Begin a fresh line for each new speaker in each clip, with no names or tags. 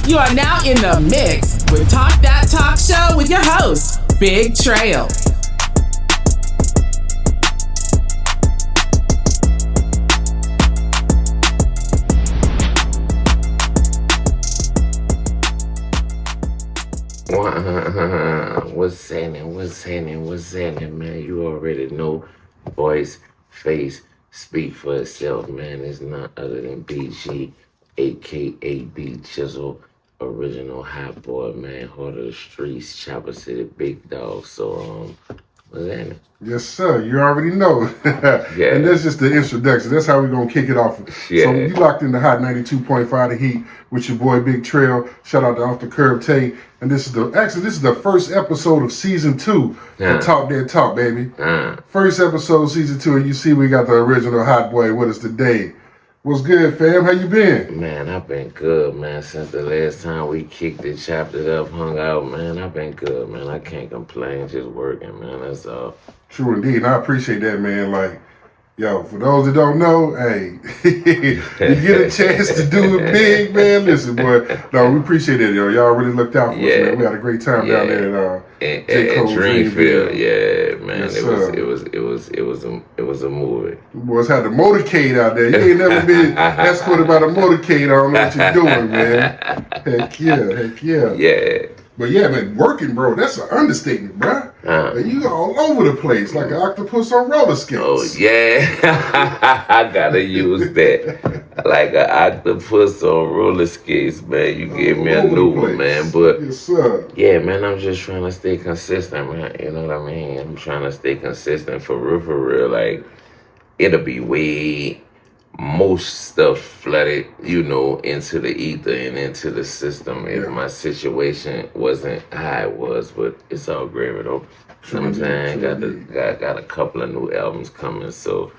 You are now in the mix with Talk That Talk Show with your host, Big Trail.
What's happening, man? You already know. Voice, face, speak for itself, man. It's none other than BG, aka B Chisel, original hot boy, man. Heart of the streets, Choppa City, big dog. So, what's happening?
Yes, sir. You already know.
Yeah.
And that's just the introduction. That's how we're going to kick it off.
Yeah.
So you locked in the Hot 92.5 The Heat with your boy Big Trail. Shout out to Off the Curb Tay. And this is the first episode of season 2 for Talk That Talk, baby. First episode, season 2, and you see we got the original hot boy with us today. What's good, fam? How you been?
Man, I've been good, man. Since the last time we kicked it, chopped it up, hung out, man, I've been good, man. I can't complain, just working, man. That's all.
True indeed. And I appreciate that, man. Like, yo, for those that don't know, hey, you get a chance to do it big, man. Listen, boy, no, we appreciate it, yo. Y'all really looked out for us, man. We had a great time down there at
Dreamfield. Yeah, man.
Yes,
it was a movie.
You boys had the motorcade out there. You ain't never been escorted by the motorcade. I don't know what you're doing, man. Heck yeah.
Yeah.
But yeah, man, working, bro, that's an understatement, bro. You all over the place like an octopus on roller skates.
Oh, yeah. I gotta use that. Like an octopus on roller skates, man. You gave me a new one, man. But,
yes, sir.
Yeah, man, I'm just trying to stay consistent, man. You know what I mean? I'm trying to stay consistent for real. Like, it'll be way most stuff flooded, into the ether and into the system if my situation wasn't how it was, but it's all gravy though. You know what I'm saying? Got a couple of new albums coming, so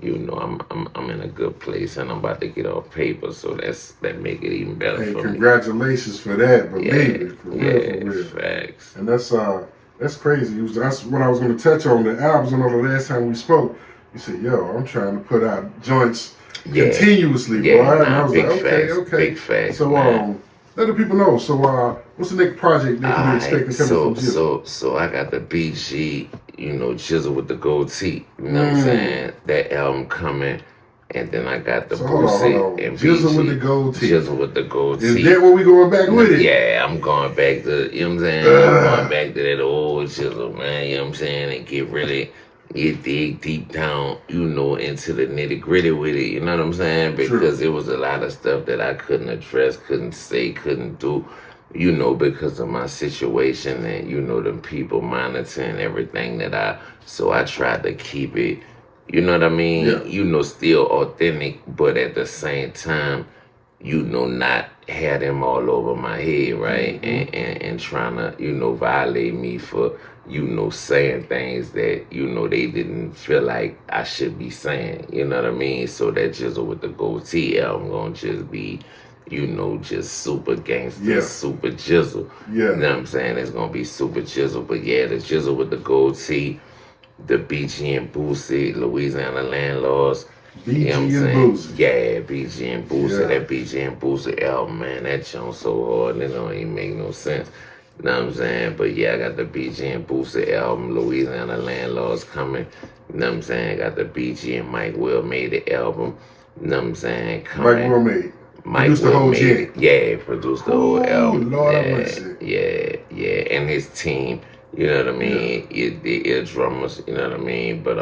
I'm in a good place and I'm about to get off paper, so that make it even better for me.
Congratulations for that, but baby, for real.
Facts.
And that's crazy. That's what I was gonna touch on, the albums. I know the last time we spoke, you said, yo, I'm trying to put out joints continuously, boy. And I was like, okay.
Big facts.
So let the people know. So what's the next project they can be expecting coming from Jizzle?
So I got the BG, Jizzle with the gold teeth. You know what I'm saying? That album coming. And then I got the Boosie and
Jizzle with the gold teeth.
Jizzle with the gold teeth.
Is that where we going back with it?
Yeah, I'm going back to, you know what I'm saying? I'm going back to that old Jizzle, man. You know what I'm saying? And dig deep down, into the nitty gritty with it, you know what I'm saying? Because it was a lot of stuff that I couldn't address, couldn't say, couldn't do, because of my situation and, them people monitoring everything so I tried to keep it, you know what I mean?
Yeah.
Still authentic, but at the same time, not have them all over my head, right? Mm-hmm. And trying to, violate me for, saying things that, they didn't feel like I should be saying, you know what I mean? So that Jizzle with the Gold T album gonna just be, just super gangster, super Jizzle.
Yeah.
You know what I'm saying? It's gonna be super Jizzle. But yeah, the Jizzle with the Gold T, the BG and Boosie, Louisiana Landlords.
BG and Boosie.
Yeah, BG and Boosie. That BG and Boosie album, man, that joint so hard and it don't even make no sense. You know what I'm saying? But yeah, I got the BG and Boosie album, Louisiana Landlords coming. You know what I'm saying? Got the BG and Mike Will made the album. You know what I'm saying? Coming.
Produced the whole shit.
Yeah, produced the whole album.
Lord
Yeah. And his team, you know what I mean? The ear drummers, you know what I mean? But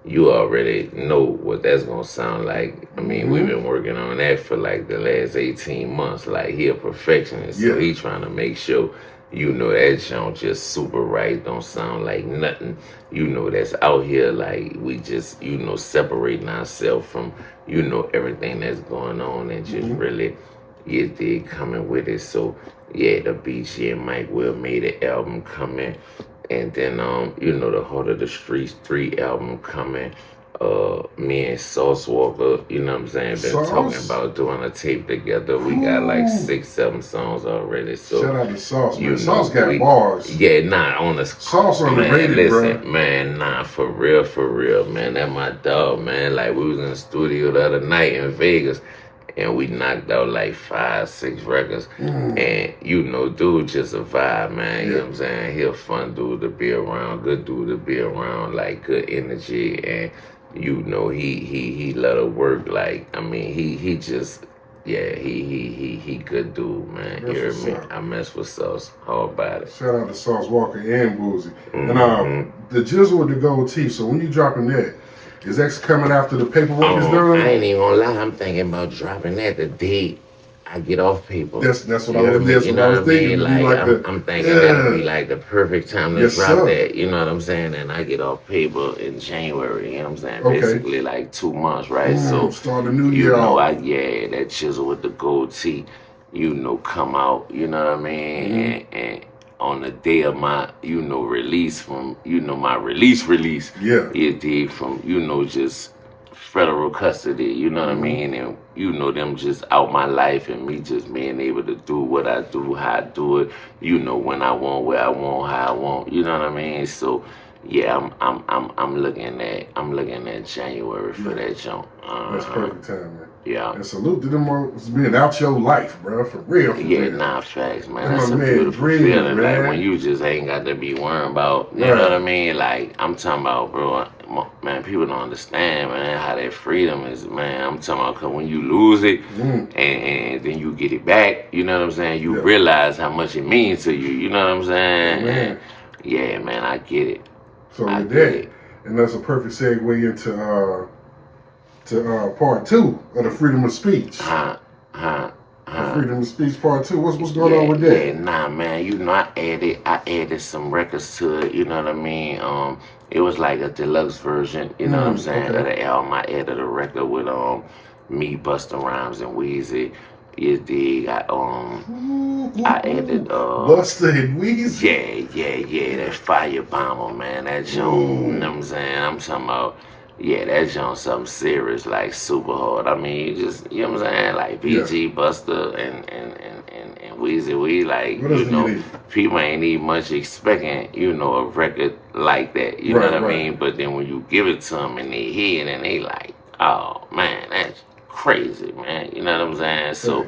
you already know what that's gonna sound like. I mean, we've been working on that for like the last 18 months. Like, he a perfectionist, so he trying to make sure, that joint just super right, don't sound like nothing, that's out here. Like, we just, separating ourselves from, everything that's going on and just really coming with it. So, yeah, the BG and Mike Will made an album coming. And then, the Heart of the Streets 3 album coming. Me and Sauce Walker, you know what I'm saying, been talking about doing a tape together. We got like 6-7 songs already. So
shout out to Sauce, man. Sauce got bars.
Yeah, on the
Sauce on the radio, bro.
Man, for real, man. That my dog, man. Like, we was in the studio the other night in Vegas. and we knocked out like 5, 6 records. And you know, dude just a vibe, man. You know what I'm saying? He a fun dude to be around, good dude to be around, like good energy, and you know, he let her work. Like, I mean, he just, yeah, he good dude, man. You hear me? I mess with Sauce. How about it?
Shout out to Sauce Walker and Boozy. And the Jizzle with the gold teeth. So when you dropping that, is X coming after the paperwork is done?
I ain't even gonna lie. I'm thinking about dropping that the day I get off paper.
That's what I was thinking.
Like, I'm thinking that'll be like the perfect time to drop that. You know what I'm saying? And I get off paper in January. You know what I'm saying?
Okay.
Basically like 2 months, right? So
start the new year.
You know, that Chisel with the gold teeth, you know, come out. You know what I mean? And on the day of my, you know, release from, you know, my release.
Yeah.
It did from, you know, just federal custody, you know what I mean? And you know, them just out my life and me just being able to do what I do, how I do it, you know, when I want, where I want, how I want, you know what I mean? So yeah, I'm looking at January for that jump.
That's perfect time, man.
Yeah.
And salute to them being out your life, bro. For real.
Nah, facts, man. That's a beautiful feeling.
Man.
Like when you just ain't got to be worrying about, you know what I mean? Like I'm talking about, bro. Man, people don't understand, man, how that freedom is, man. I'm talking about 'cause when you lose it and then you get it back, you know what I'm saying? You realize how much it means to you. You know what I'm saying?
Man.
Yeah, man, I get it.
So with that, and that's a perfect segue into part 2 of the freedom of speech. Freedom of speech part 2. What's going on with that?
Yeah, nah, man. You know, I added some records to it. You know what I mean? It was like a deluxe version. You know what I'm saying? Of the album. I added a record with me, Busta Rhymes, and Weezy. You dig? I added
Busta and Weezy.
Yeah. That Fire Bomber, man. That joint. You know what I'm saying? I'm talking about. Yeah, that joint something serious, like super hard. I mean, you just, you know what I'm saying? Like BG, Busta, and Weezy, we like, you know, people ain't even much expecting, you know, a record like that. You know what I mean? But then when you give it to them and they hear it and they like, oh man, that's crazy, man. You know what I'm saying? So,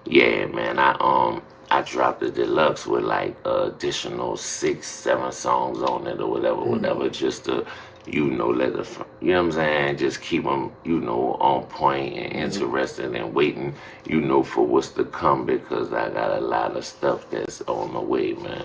yeah, man, I dropped the deluxe with like additional 6, 7 songs on it or whatever, just to, you know, you know what I'm saying, just keep them, you know, on point and interested and waiting, you know, for what's to come, because I got a lot of stuff that's on the way, man.